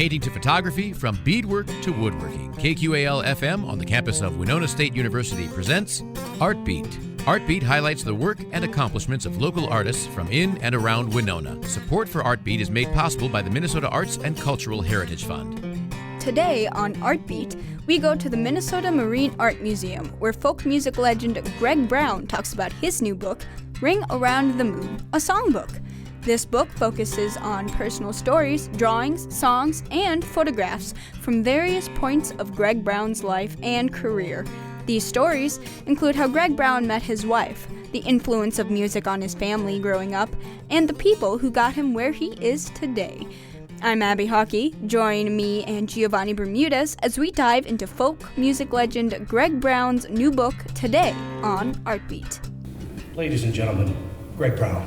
painting to photography, from beadwork to woodworking. KQAL FM on the campus of Winona State University presents Art Beat. Art Beat highlights the work and accomplishments of local artists from in and around Winona. Support for Art Beat is made possible by the Minnesota Arts and Cultural Heritage Fund. Today on Art Beat, we go to the Minnesota Marine Art Museum, where folk music legend Greg Brown talks about his new book, Ring Around the Moon, a songbook. This book focuses on personal stories, drawings, songs, and photographs from various points of Greg Brown's life and career. These stories include how Greg Brown met his wife, the influence of music on his family growing up, and the people who got him where he is today. I'm Abby Hockey. Join me and Giovanni Bermudez as we dive into folk music legend Greg Brown's new book today on Art Beat. Ladies and gentlemen, Greg Brown.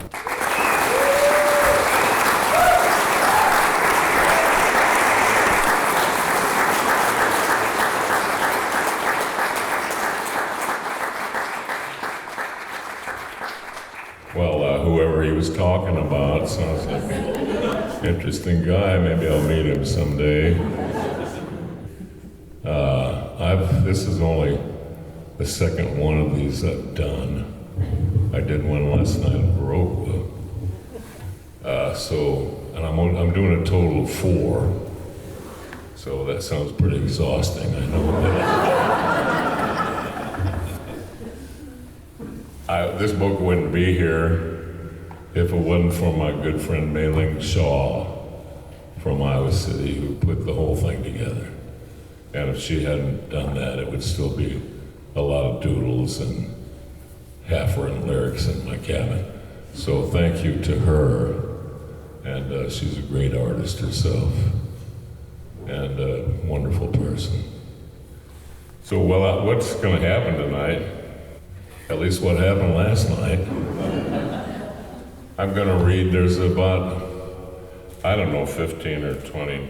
Well, whoever he was talking about sounds like an interesting guy. Maybe I'll meet him someday. This is only the second one of these I've done. I did one last night in Baroque. I'm doing a total of 4. So that sounds pretty exhausting, I know that. This book wouldn't be here if it wasn't for my good friend Mei-Ling Shaw from Iowa City, who put the whole thing together. And if she hadn't done that, it would still be a lot of doodles and half-written lyrics in my cabin. So thank you to her, and she's a great artist herself, and a wonderful person. So, what's gonna happen tonight, at least what happened last night, I'm gonna read, there's about, 15 or 20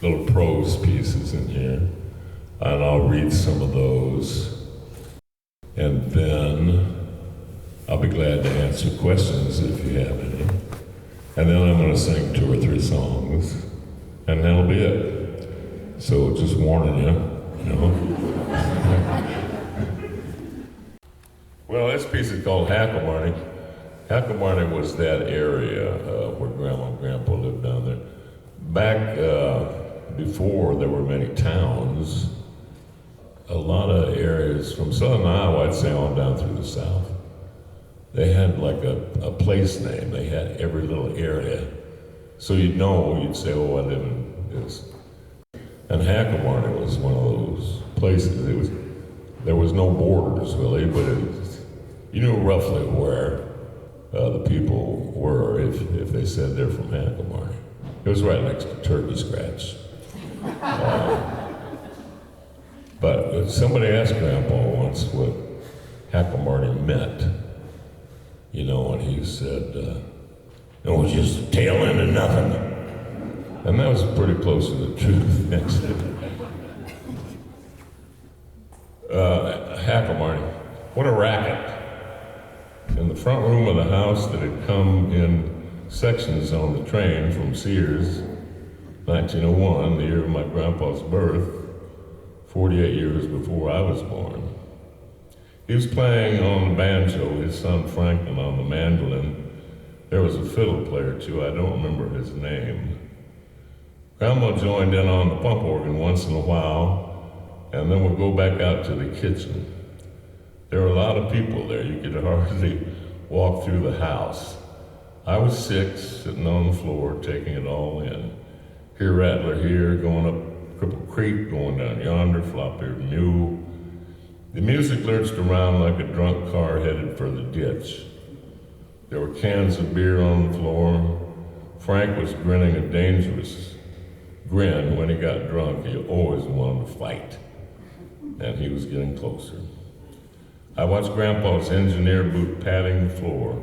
little prose pieces in here, and I'll read some of those, and then I'll be glad to answer questions if you have any. And then I'm gonna sing 2 or 3 songs, and that'll be it. So just warning you know. Well, this piece is called Hacklebarney. Hacklebarney was that area where Grandma and Grandpa lived down there. Back before there were many towns, a lot of areas from southern Iowa, I'd say on down through the south, they had like a place name. They had every little area. So you'd say, oh, I live in this. And Hacklebarney was one of those places. There was no borders really, but you knew roughly where the people were if they said they're from Hacklebarney. It was right next to Turkey Scratch. But somebody asked Grandpa once what Hacklebarney meant, and he said, it was just a tail end of nothing. And that was pretty close to the truth, actually. Hacklebarney, what a racket. In the front room of the house that had come in sections on the train from Sears, 1901, the year of my grandpa's birth, 48 years before I was born. He was playing on the banjo, his son Franklin on the mandolin. There was a fiddle player too, I don't remember his name. Grandma joined in on the pump organ once in a while, and then we'd go back out to the kitchen. There were a lot of people there, you could hardly walk through the house. I was 6, sitting on the floor, taking it all in. Here Rattler here, going up Cripple Creek, going down yonder, flop-eared mule. The music lurched around like a drunk car headed for the ditch. There were cans of beer on the floor. Frank was grinning a dangerous grin. When he got drunk, he always wanted to fight. And he was getting closer. I watched Grandpa's engineer boot patting the floor,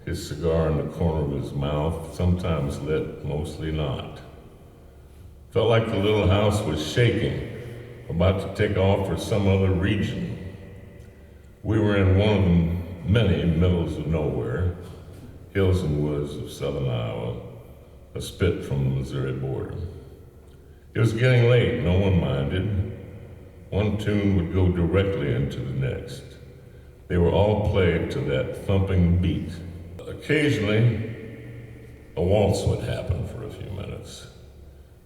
his cigar in the corner of his mouth, sometimes lit, mostly not. Felt like the little house was shaking, about to take off for some other region. We were in one of the many middles of nowhere, hills and woods of southern Iowa, a spit from the Missouri border. It was getting late, no one minded. One tune would go directly into the next. They were all played to that thumping beat. Occasionally, a waltz would happen for a few minutes.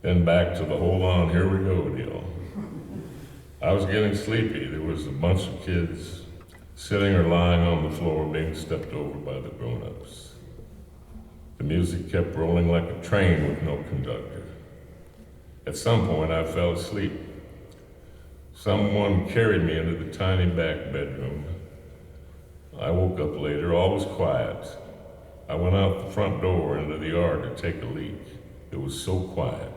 Then back to the hold on, here we go deal. I was getting sleepy. There was a bunch of kids sitting or lying on the floor being stepped over by the grown-ups. The music kept rolling like a train with no conductor. At some point, I fell asleep. Someone carried me into the tiny back bedroom. I woke up later, all was quiet. I went out the front door into the yard to take a leak. It was so quiet.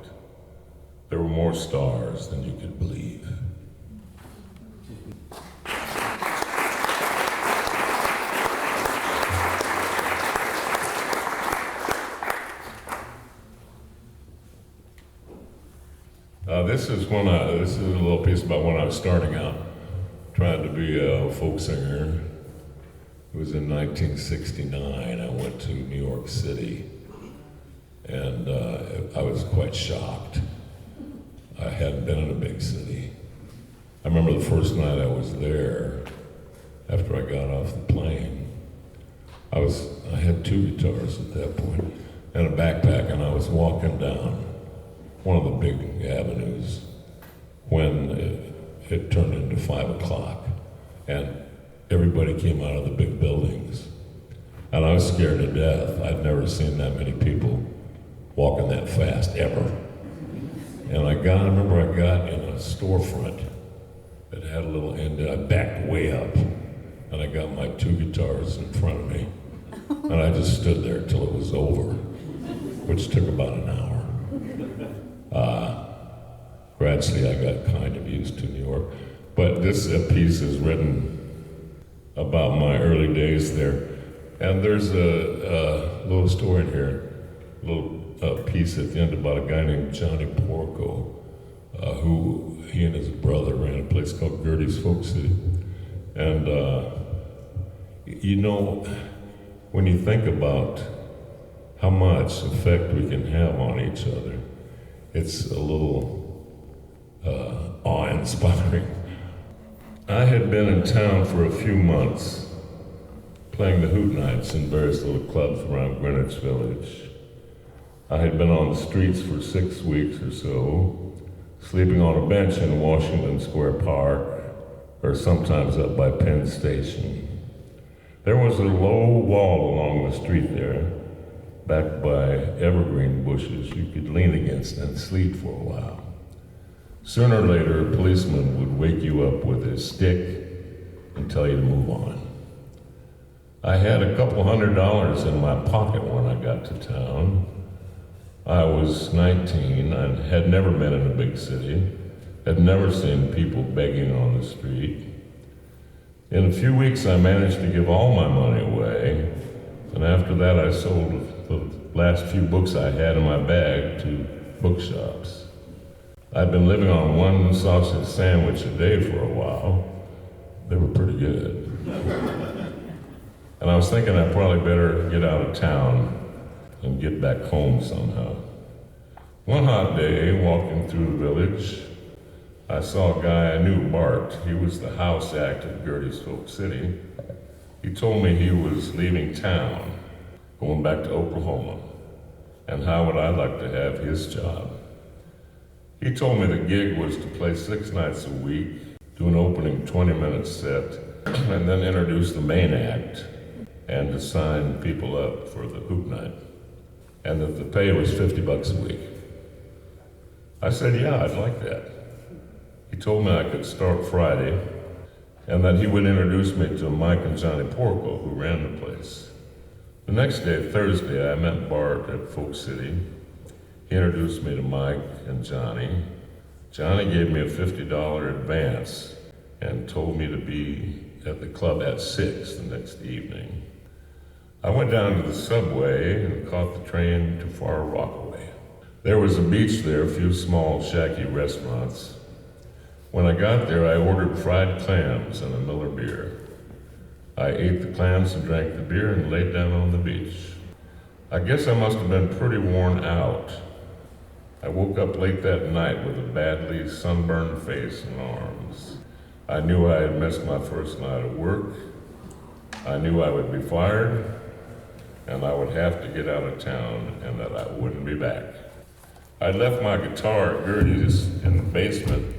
There were more stars than you could believe. This is a little piece about when I was starting out, trying to be a folk singer. It was in 1969. I went to New York City, and I was quite shocked. I hadn't been in a big city. I remember the first night I was there, after I got off the plane. I had 2 guitars at that point, and a backpack, and I was walking down one of the big avenues when it turned into 5 o'clock, and everybody came out of the big buildings, and I was scared to death. I'd never seen that many people walking that fast, ever. And I remember I got in a storefront that had a little end, I backed way up, and I got my 2 guitars in front of me, and I just stood there till it was over, which took about an hour. Gradually, I got kind of used to New York. But this piece is written about my early days there. And there's a little story in here, a little piece at the end about a guy named Johnny Porco, who he and his brother ran a place called Gertie's Folk City. And, you know, when you think about how much effect we can have on each other, it's a little awe-inspiring. I had been in town for a few months, playing the hoot nights in various little clubs around Greenwich Village. I had been on the streets for 6 weeks or so, sleeping on a bench in Washington Square Park, or sometimes up by Penn Station. There was a low wall along the street there, backed by evergreen bushes you could lean against and sleep for a while. Sooner or later, a policeman would wake you up with his stick and tell you to move on. I had a couple $100 in my pocket when I got to town. I was 19 and had never been in a big city, had never seen people begging on the street. In a few weeks, I managed to give all my money away, and after that, I sold the last few books I had in my bag to bookshops. I'd been living on 1 sausage sandwich a day for a while. They were pretty good. And I was thinking I probably better get out of town and get back home somehow. One hot day, walking through the village, I saw a guy I knew, Bart. He was the house act at Gertie's Folk City. He told me he was leaving town, going back to Oklahoma, and how would I like to have his job. He told me the gig was to play 6 nights a week, do an opening 20-minute set, and then introduce the main act, and to sign people up for the hoot night, and that the pay was $50 a week. I said, yeah, I'd like that. He told me I could start Friday, and that he would introduce me to Mike and Johnny Porco, who ran the place. The next day, Thursday, I met Bart at Folk City. He introduced me to Mike and Johnny. Johnny gave me a $50 advance and told me to be at the club at 6 the next evening. I went down to the subway and caught the train to Far Rockaway. There was a beach there, a few small, shacky restaurants. When I got there, I ordered fried clams and a Miller beer. I ate the clams and drank the beer and laid down on the beach. I guess I must have been pretty worn out. I woke up late that night with a badly sunburned face and arms. I knew I had missed my first night of work. I knew I would be fired, and I would have to get out of town, and that I wouldn't be back. I left my guitar at Gertie's in the basement.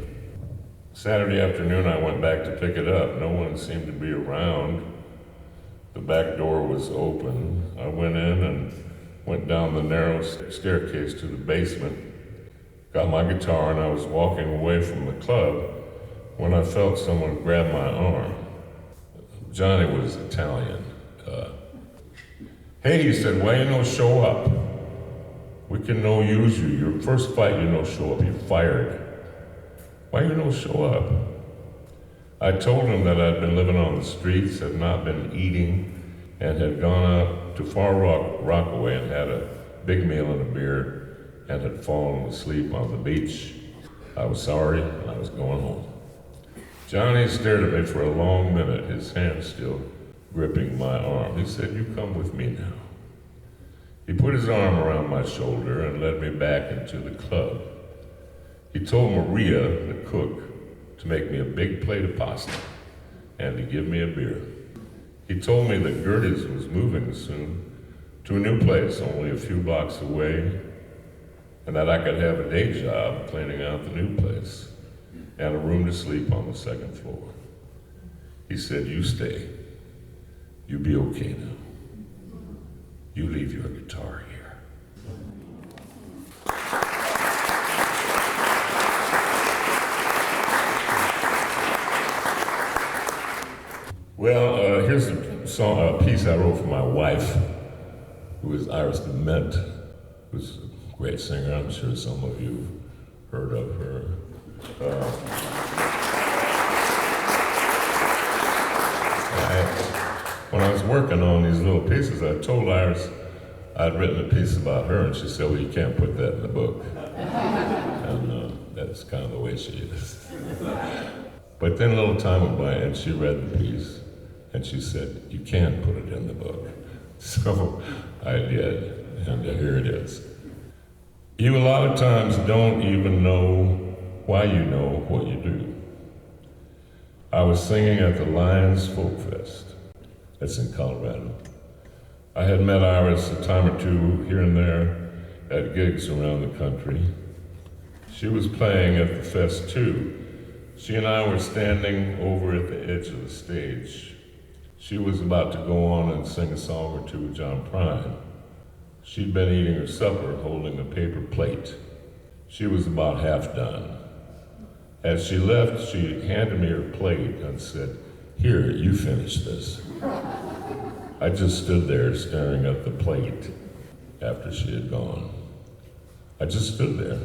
Saturday afternoon, I went back to pick it up. No one seemed to be around. The back door was open. I went in and went down the narrow staircase to the basement, got my guitar, and I was walking away from the club when I felt someone grab my arm. Johnny was Italian. Hey, he said, why you no show up? We can no use you. Your first fight, you no show up. You're fired. Why you no show up? I told him that I'd been living on the streets, had not been eating, and had gone up to Far Rockaway and had a big meal and a beer, and had fallen asleep on the beach. I was sorry, and I was going home. Johnny stared at me for a long minute, his hand still gripping my arm. He said, you come with me now. He put his arm around my shoulder and led me back into the club. He told Maria, the cook, to make me a big plate of pasta and to give me a beer. He told me that Gertie's was moving soon to a new place only a few blocks away, and that I could have a day job cleaning out the new place and a room to sleep on the second floor. He said, you stay. You be okay now. You leave your guitar here. Well, here's a piece I wrote for my wife, who is Iris DeMent, who's a great singer. I'm sure some of you heard of her. When I was working on these little pieces, I told Iris I'd written a piece about her, and she said, well, you can't put that in the book. And that's kind of the way she is. But then a little time went by, and she read the piece, and she said, you can put it in the book. So I did, and here it is. You a lot of times don't even know why you know what you do. I was singing at the Lions Folk Fest. That's in Colorado. I had met Iris a time or two here and there at gigs around the country. She was playing at the fest too. She and I were standing over at the edge of the stage. She was about to go on and sing a song or two with John Prine. She'd been eating her supper holding a paper plate. She was about half done. As she left, she handed me her plate and said, here, you finish this. I just stood there staring at the plate after she had gone. I just stood there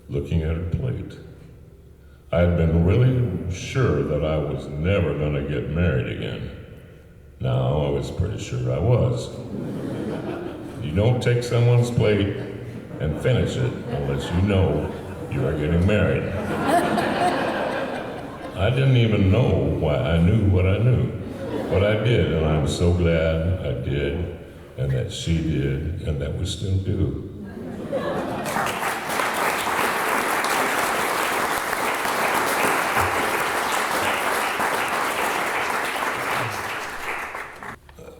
looking at her plate. I had been really sure that I was never going to get married again. Now I was pretty sure I was. You don't take someone's plate and finish it unless you know you are getting married. I didn't even know why I knew what I knew, but I did, and I'm so glad I did, and that she did, and that we still do.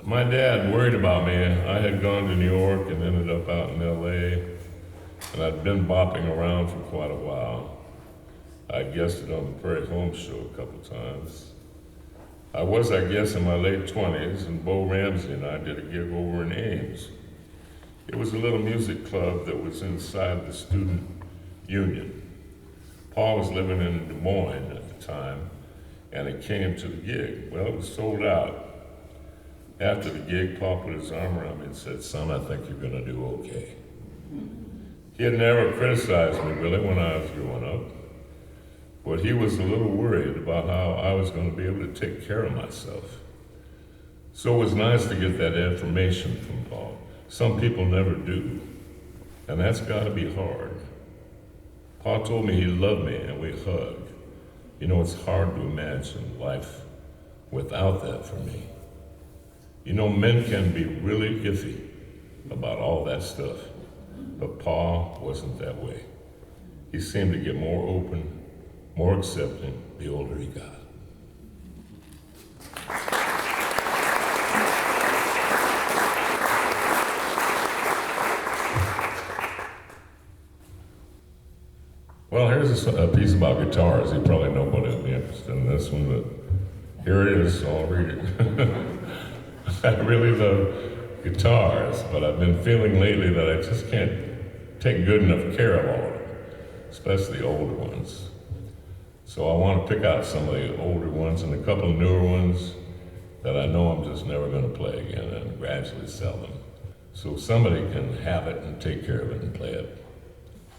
My dad worried about me. I had gone to New York and ended up out in LA, and I'd been bopping around for quite a while. I guested on the Prairie Home Show a couple times. I was, I guess, in my late 20s, and Bo Ramsey and I did a gig over in Ames. It was a little music club that was inside the student union. Paul was living in Des Moines at the time, and he came to the gig. Well, it was sold out. After the gig, Paul put his arm around me and said, son, I think you're gonna do okay. He had never criticized me really when I was growing up, but he was a little worried about how I was gonna be able to take care of myself. So it was nice to get that information from Paul. Some people never do, and that's gotta be hard. Paul told me he loved me and we hugged. You know, it's hard to imagine life without that for me. You know, men can be really iffy about all that stuff. But Pa wasn't that way. He seemed to get more open, more accepting the older he got. Well, here's a piece about guitars. You probably nobody will be interested in this one, but here it is, so I'll read it. I really love guitars, but I've been feeling lately that I just can't take good enough care of all of them, especially the older ones. So I want to pick out some of the older ones and a couple of newer ones that I know I'm just never going to play again and gradually sell them. So somebody can have it and take care of it and play it.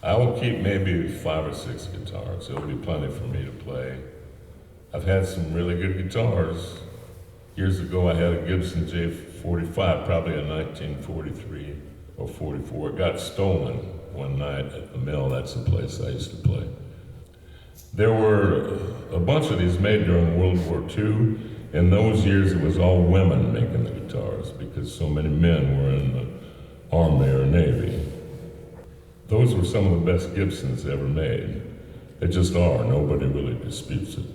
I will keep maybe 5 or 6 guitars. There'll be plenty for me to play. I've had some really good guitars. Years ago I had a Gibson J45, probably a 1943 or 44. It got stolen one night at the mill. That's the place I used to play. There were a bunch of these made during World War II. In those years it was all women making the guitars because so many men were in the Army or Navy. Those were some of the best Gibsons ever made. They just are, nobody really disputes it.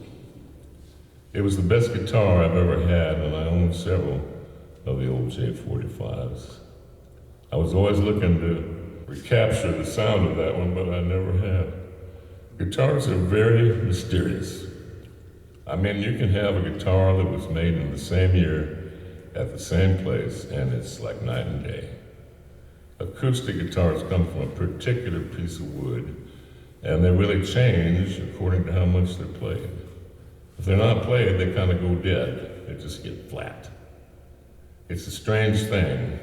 It was the best guitar I've ever had, and I own several of the old J45s. I was always looking to recapture the sound of that one, but I never have. Guitars are very mysterious. I mean, you can have a guitar that was made in the same year at the same place, and it's like night and day. Acoustic guitars come from a particular piece of wood, and they really change according to how much they're played. If they're not played, they kind of go dead. They just get flat. It's a strange thing.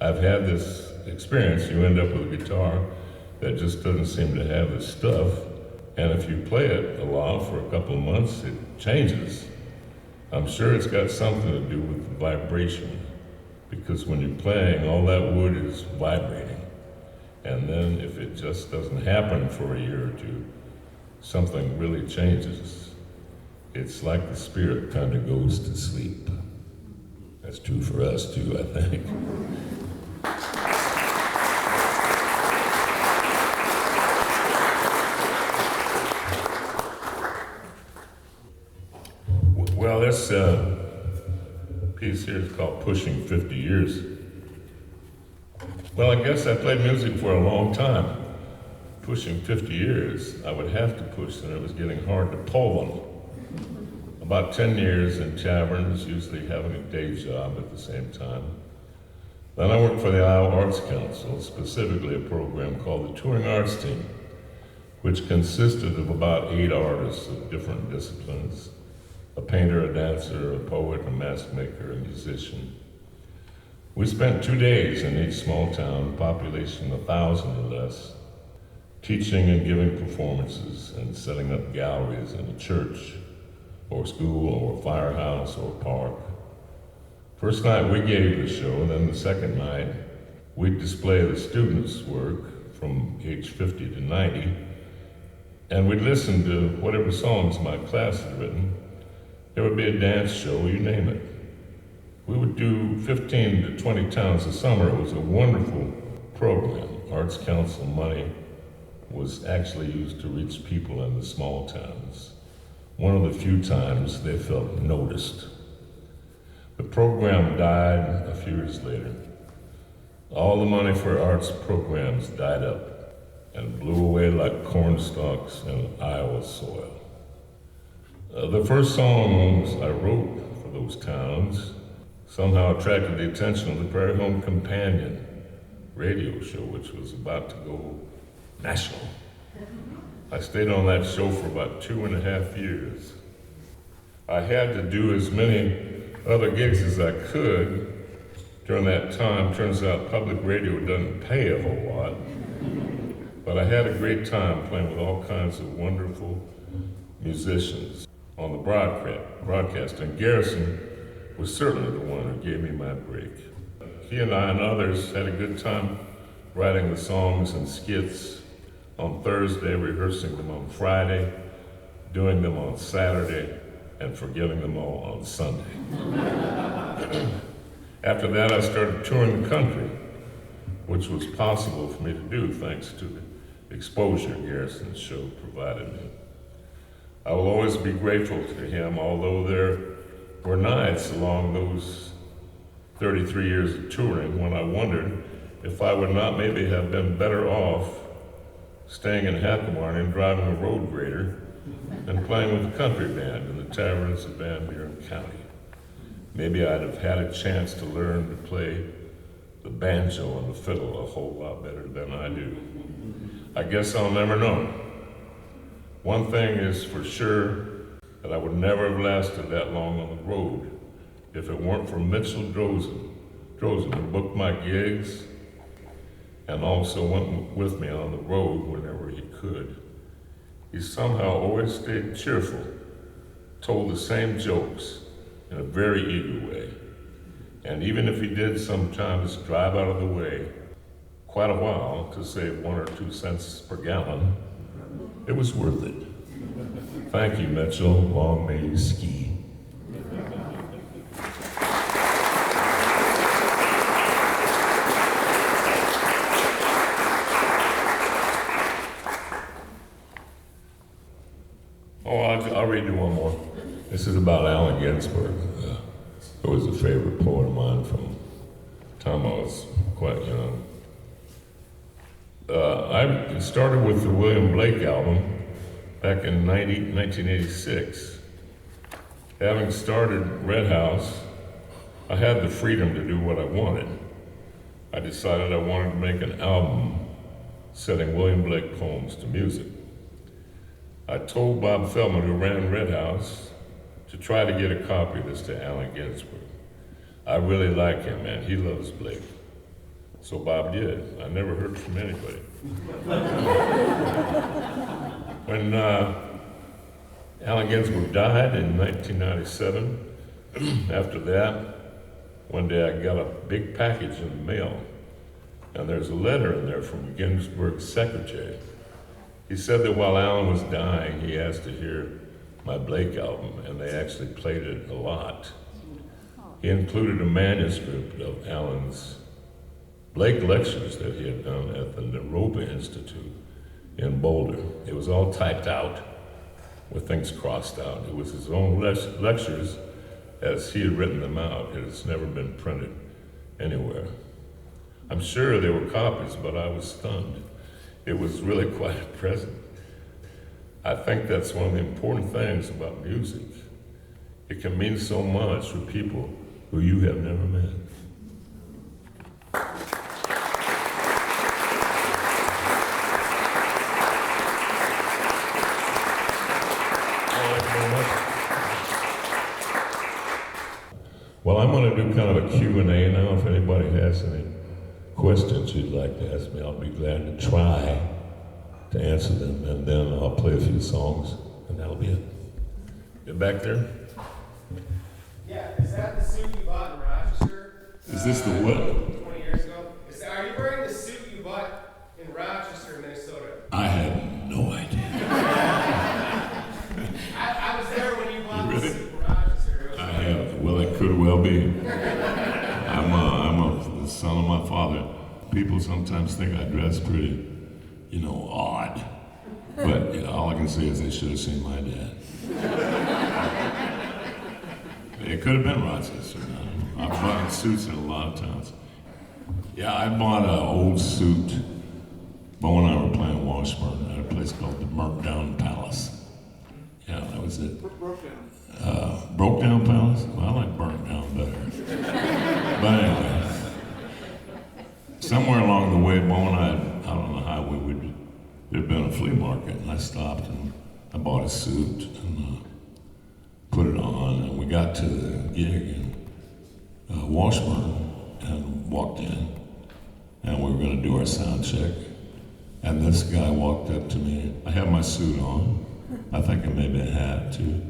I've had this experience. You end up with a guitar that just doesn't seem to have the stuff, and if you play it a lot for a couple of months, it changes. I'm sure it's got something to do with the vibration, because when you're playing, all that wood is vibrating. And then if it just doesn't happen for a year or two, something really changes. It's like the spirit kind of goes to sleep. That's true for us too, I think. Well, this piece here is called Pushing 50 Years. Well, I guess I played music for a long time. Pushing 50 years, I would have to push them. It was getting hard to pull them. About 10 years in taverns, usually having a day job at the same time. Then I worked for the Iowa Arts Council, specifically a program called the Touring Arts Team, which consisted of about 8 artists of different disciplines: a painter, a dancer, a poet, a mask maker, a musician. We spent 2 days in each small town, population 1,000 or less, teaching and giving performances and setting up galleries in a church or school or firehouse or park. First night we gave the show, then the second night we'd display the students' work from age 50 to 90, and we'd listen to whatever songs my class had written. There would be a dance show, you name it. We would do 15 to 20 towns a summer. It was a wonderful program. Arts Council money was actually used to reach people in the small towns. One of the few times they felt noticed. The program died a few years later. All the money for arts programs died up and blew away like corn stalks in Iowa soil. The first songs I wrote for those towns somehow attracted the attention of the Prairie Home Companion radio show, which was about to go national. I stayed on that show for about 2.5 years. I had to do as many other gigs as I could during that time. Turns out public radio doesn't pay a whole lot, but I had a great time playing with all kinds of wonderful musicians on the broadcast, and Garrison was certainly the one who gave me my break. He and I and others had a good time writing the songs and skits on Thursday, rehearsing them on Friday, doing them on Saturday, and forgetting them all on Sunday. After that, I started touring the country, which was possible for me to do thanks to the exposure Garrison's show provided me. I will always be grateful to him, although there were nights along those 33 years of touring when I wondered if I would not maybe have been better off staying in Hackamore and driving a road grader and playing with the country band in the taverns of Van Buren County. Maybe I'd have had a chance to learn to play the banjo and the fiddle a whole lot better than I do. I guess I'll never know. One thing is for sure, that I would never have lasted that long on the road if it weren't for Mitchell Drozen, who booked my gigs and also went with me on the road whenever he could. He somehow always stayed cheerful, told the same jokes in a very eager way. And even if he did sometimes drive out of the way quite a while to save 1 or 2 cents per gallon, it was worth it. Thank you, Mitchell. Long may you ski. I'll read you one more. This is about Allen Ginsberg, who was a favorite poet of mine from the time I was quite young. I started with the William Blake album back in 1986. Having started Red House, I had the freedom to do what I wanted. I decided I wanted to make an album setting William Blake poems to music. I told Bob Feldman, who ran Red House, to try to get a copy of this to Allen Ginsberg. I really like him, man. He loves Blake. So Bob did. I never heard from anybody. When Allen Ginsberg died in 1997, after that, one day I got a big package in the mail, and there's a letter in there from Ginsberg's secretary. He said that while Allen was dying, he asked to hear my Blake album, and they actually played it a lot. He included a manuscript of Allen's Blake lectures that he had done at the Naropa Institute in Boulder. It was all typed out with things crossed out. It was his own lectures as he had written them out. It has never been printed anywhere. I'm sure there were copies, but I was stunned. It was really quite a present. I think that's one of the important things about music. It can mean so much for people who you have never met. Well, I'm going to do kind of a Q&A now. If anybody has any questions you'd like to ask me, I'll be glad to try to answer them, and then I'll play a few songs, and that'll be it. Get back there. Yeah, is that the suit you bought in Rochester? Is this the what? 20 years ago? Are you wearing the suit you bought in Rochester, Minnesota? I have no idea. I was there when you bought Really? the suit in Rochester. I have. Well, it could well be. I'm the son of my father. People sometimes think I dress pretty, odd. But all I can say is they should have seen my dad. It could have been Rochester. I've bought suits in a lot of towns. Yeah, I bought an old suit. Bo and I were playing Washburn at a place called the Burnt Down Palace. Yeah, that was it. Broke Down Palace? Well, I like Burnt Down better. But anyway, somewhere along the way, Bo and I, out on the highway, there'd been a flea market, and I stopped and I bought a suit and put it on, and we got to the gig in Washburn and walked in, and we were going to do our sound check, and this guy walked up to me. I had my suit on. I think I maybe a hat too.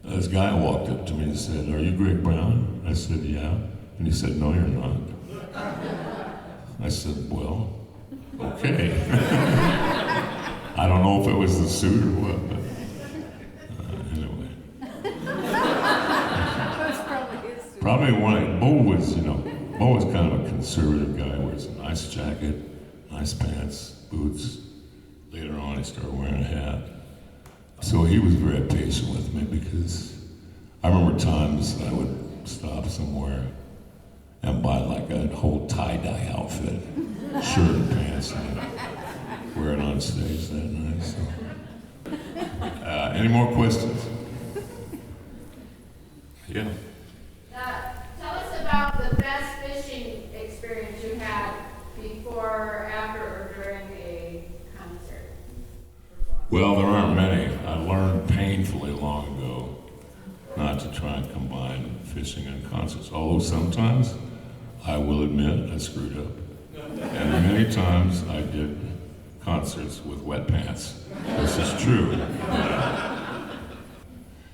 This guy walked up to me and said, "Are you Greg Brown?" I said, "Yeah." And he said, "No, you're not." I said, "Well, okay." I don't know if it was the suit or what, but anyway. Probably one. Bo was kind of a conservative guy, where wears a nice jacket, nice pants, boots. Later on, he started wearing a hat. So he was very patient with me because I remember times I would stop somewhere and buy like a whole tie-dye outfit, shirt and pants, and wear it on stage that night. So. Any more questions? Yeah. Tell us about the best fishing experience you had before, after, or during a concert. Well, there aren't many. I learned painfully long ago not to try and combine fishing and concerts, although sometimes I will admit I screwed up. And many times I did concerts with wet pants. This is true.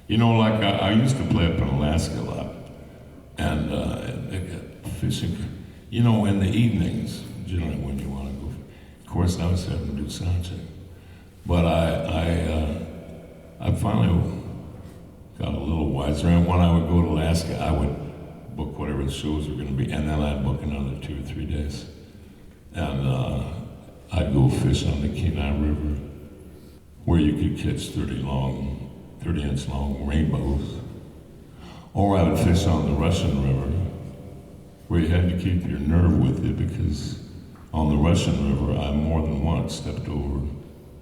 You know, like I used to play up in Alaska a lot, and they got fishing. You know, in the evenings, generally when you want to go. Of course, I was having to do sound check, but I finally got a little wiser. And when I would go to Alaska, I would book whatever the shows were going to be, and then I'd book another 2 or 3 days, and I'd go fish on the Kenai River, where you could catch 30-inch long rainbows. Or I would fish on the Russian River, where you had to keep your nerve with you, because on the Russian River, I more than once stepped over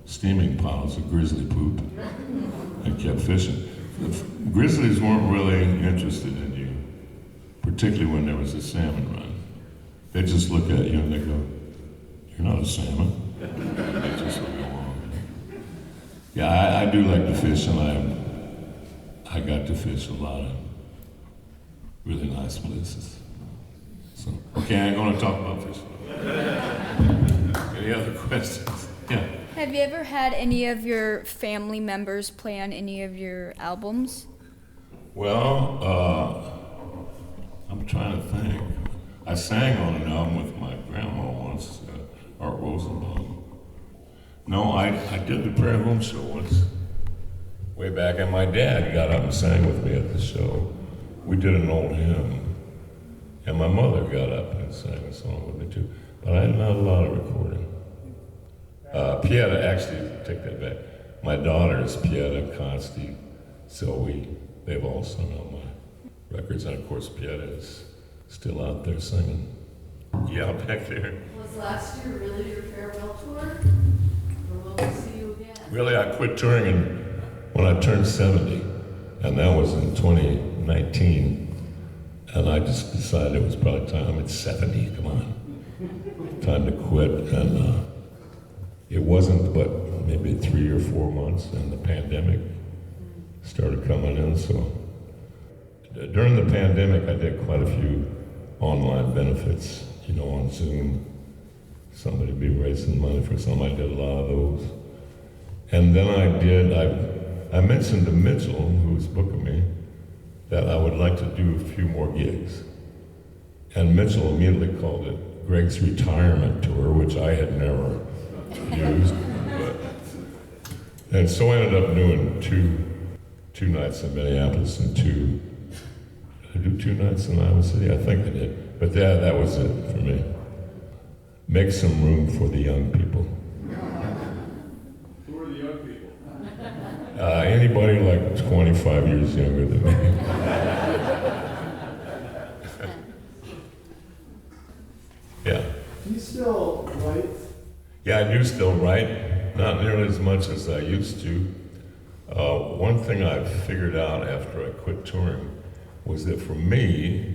steaming piles of grizzly poop and kept fishing. The grizzlies weren't really interested in you, particularly when there was a salmon run. They just look at you and they go, "You're not a salmon." They just look along. Yeah, I do like to fish, and I got to fish a lot of really nice places. So, okay, I'm going to talk about fishing. Any other questions? Yeah. Have you ever had any of your family members play on any of your albums? Well, I'm trying to think. I sang on an album with my grandma once, Art Rosenbaum. No, I did the Prayer Home Show once, way back, and my dad got up and sang with me at the show. We did an old hymn, and my mother got up and sang a song with me too, but I had not a lot of recording. Pieta, actually, take that back. My daughters, Pieta, Consti, Zoe, they've all sung on my records, and of course Pieta is still out there singing. Yeah, back there. Was last year really your farewell tour? Or will we see you again? Really, I quit touring when I turned 70, and that was in 2019, and I just decided it was probably time. It's 70, come on. Time to quit, and it wasn't but maybe 3 or 4 months, and the pandemic started coming in, so during the pandemic, I did quite a few online benefits, you know, on Zoom. Somebody be raising money for something. I did a lot of those. And then I mentioned to Mitchell, who was booking me, that I would like to do a few more gigs. And Mitchell immediately called it Greg's Retirement Tour, which I had never used. And so I ended up doing two nights in Minneapolis and did I do 2 nights in Iowa City? I think I did. But that was it for me. Make some room for the young people. Who are the young people? Anybody like 25 years younger than me. Yeah. Do you still write? Yeah, I do still write, not nearly as much as I used to. One thing I figured out after I quit touring was that for me,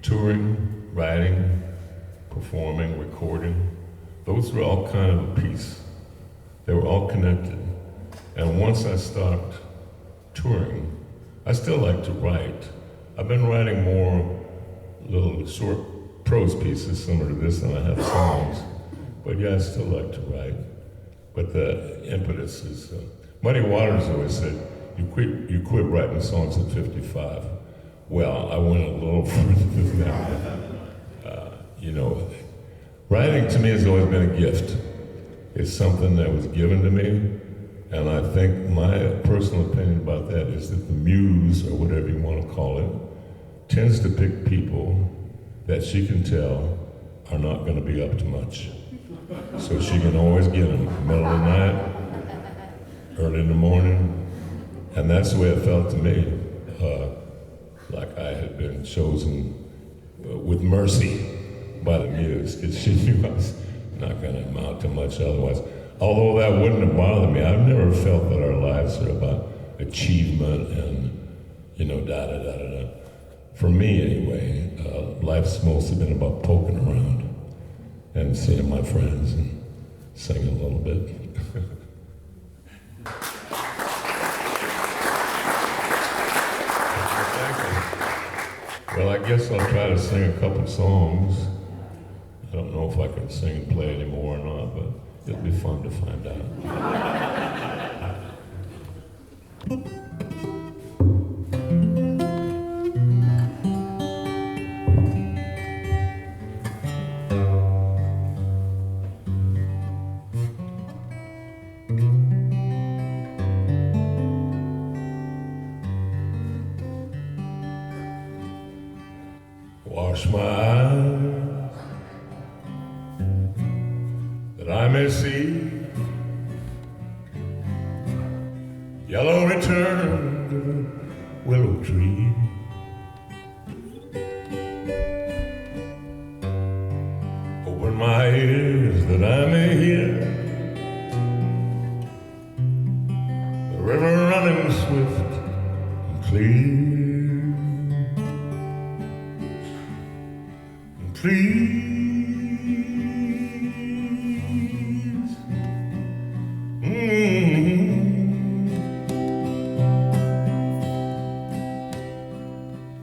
touring, writing, performing, recording, those were all kind of a piece. They were all connected. And once I stopped touring, I still like to write. I've been writing more little short prose pieces similar to this than I have songs. But yeah, I still like to write. But the impetus is, Muddy Waters always said, you quit writing songs at 55. Well, I went a little further than that. You know, writing to me has always been a gift. It's something that was given to me, and I think my personal opinion about that is that the muse, or whatever you want to call it, tends to pick people that she can tell are not going to be up to much. So she can always get them middle of the night, early in the morning, and that's the way it felt to me, like I had been chosen with mercy by the muse, because she knew I was not going to amount to much otherwise. Although that wouldn't have bothered me, I've never felt that our lives are about achievement and, you know, da-da-da-da-da. For me, anyway, life's mostly been about poking around and seeing my friends and singing a little bit. Well, I guess I'll try to sing a couple songs. I don't know if I can sing and play anymore or not, but it'll be fun to find out. Wash my eyes that I may see yellow return to the willow tree. Open my ears that I may hear the river running swift and clear. Please,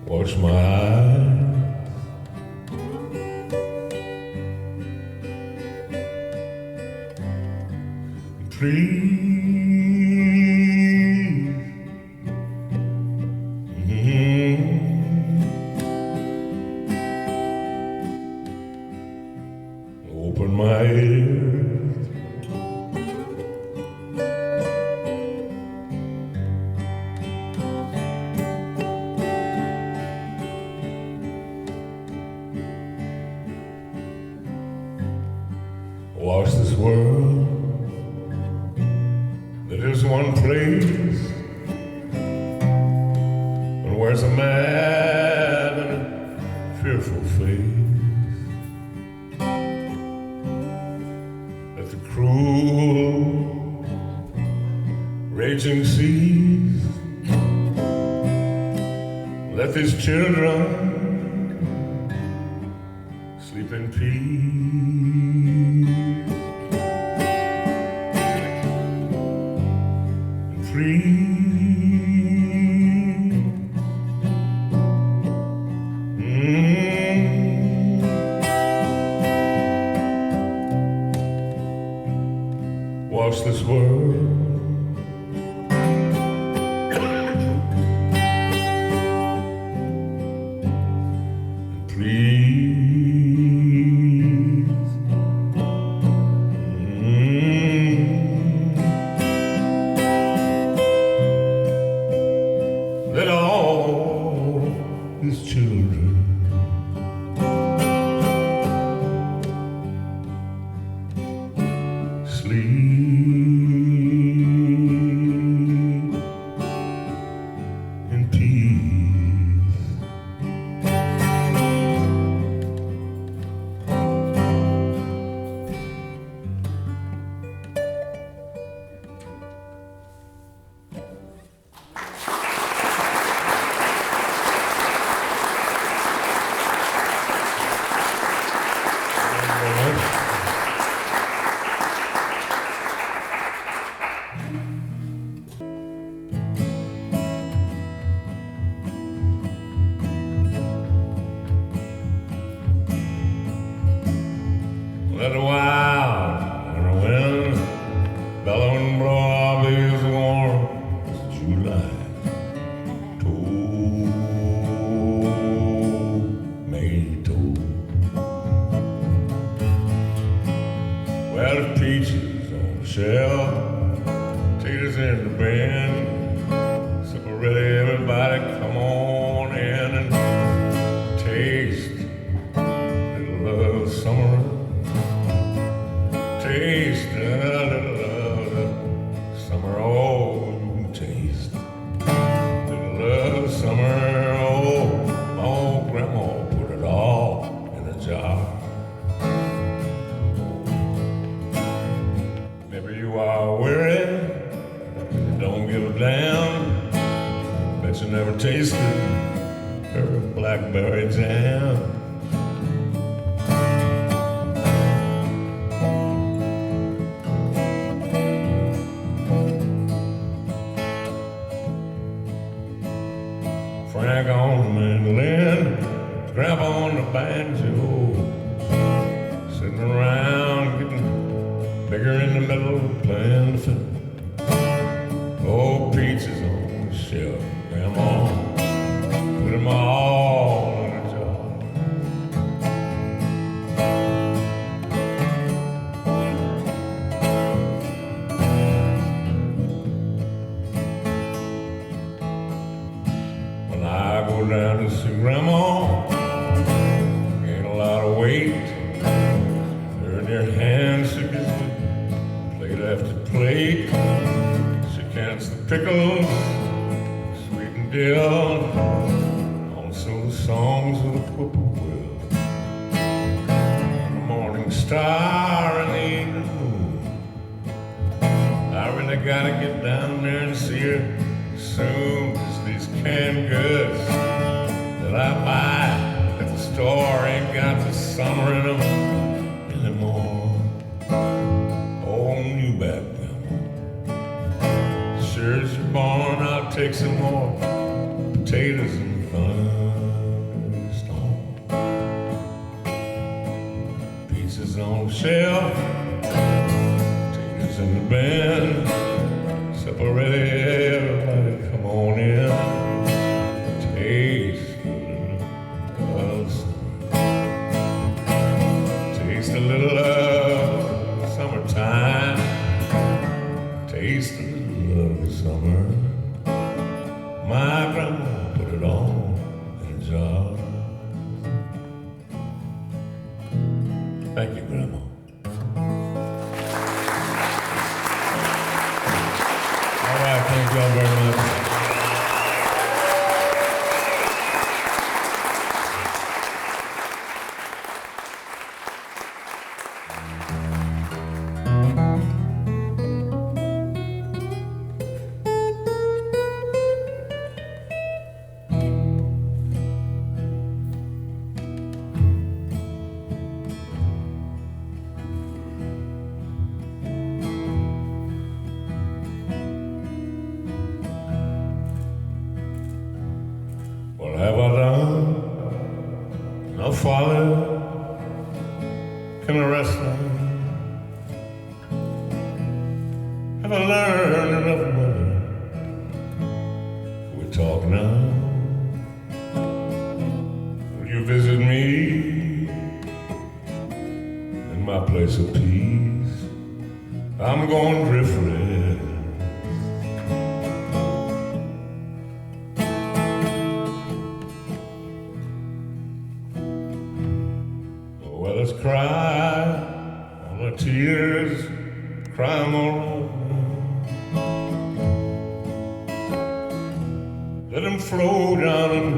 wash my eyes, please. Open my ears, wash this world. There is one place where there's a mad and a fearful face. Cruel, raging seas, let these children sleep in peace and free. Wash this world. Please. Let all these children sleep. Let the wild and the wind bellow and blow off these warm July. Tomato. Well, there's peaches on the shelf, taters in the bin. So really, everybody come on in and taste a little summer tasted her blackberry jam. Frank on the mandolin, Grandpa on the banjo, sitting around getting bigger in the middle, playing the fiddle. Oh, peaches on the shelf, Grandma, put them all in a jar. When I go down to see Grandma, ain't a lot of weight. They're in their hands, she gives me plate after plate. Cans the pickles, sweet and dill, also the songs of the whippoorwill. The morning star and the evening moon. I really gotta get down there and see her soon, 'cause these canned goods that I buy at the store ain't got the summer in them anymore. Oh, new bad sure as you're born, I'll take some more potatoes and thunderstorm. Pieces on the shelf, potatoes in the bin. Supper ready, everybody come on in. Taste a little of summer. Taste a little of summertime. Taste a little of the summer. My grandma put it all in a jar. Thank you, Grandma. All right, thank you all very much. Father, can I rest now? Have I learned enough, Mother? Can we talk now? Will you visit me in my place of peace? I'm going driftless. Let's cry all the tears, cry them all out. Let them flow down and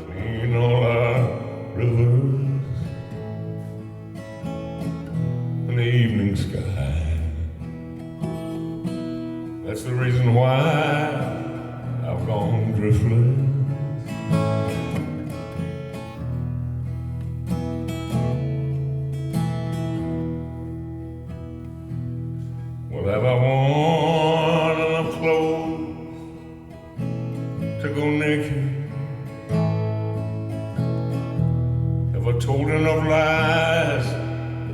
clean all our rivers in the evening sky. That's the reason why I've gone driftless. Have I worn enough clothes to go naked? Have I told enough lies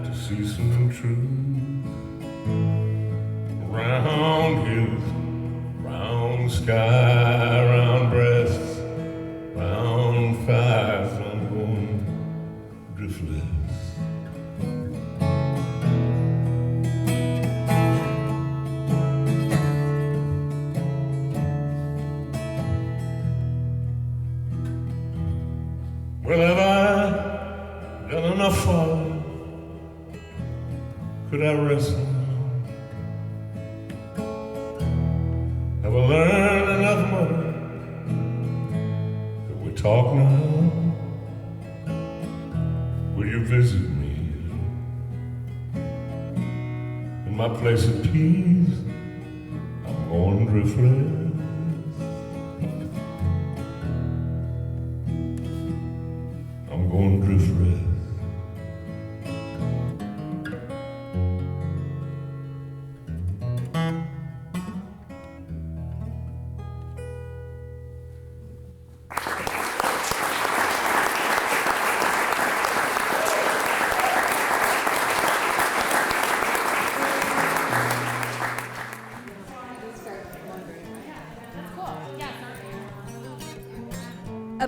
to see some truth? Round hills, round sky, round breasts, round thighs, I'm going driftless. Well, have I done enough, Father? Could I rest now? Have I learned enough, Mother? Could we talk now? Will you visit me in my place of peace? I'm going driftless.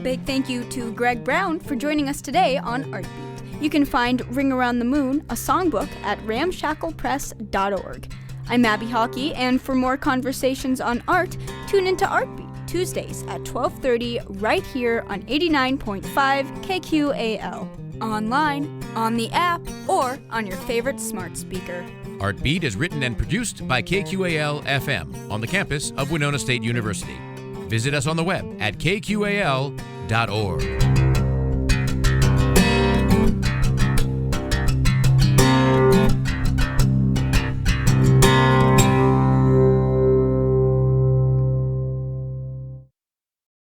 Big thank you to Greg Brown for joining us today on Artbeat. You can find Ring Around the Moon, a songbook, at ramshacklepress.org. I'm Abby Hockey, and for more conversations on art, tune into Artbeat Tuesdays at 12:30 right here on 89.5 KQAL. Online, on the app, or on your favorite smart speaker. Artbeat is written and produced by KQAL FM on the campus of Winona State University. Visit us on the web at kqal.org.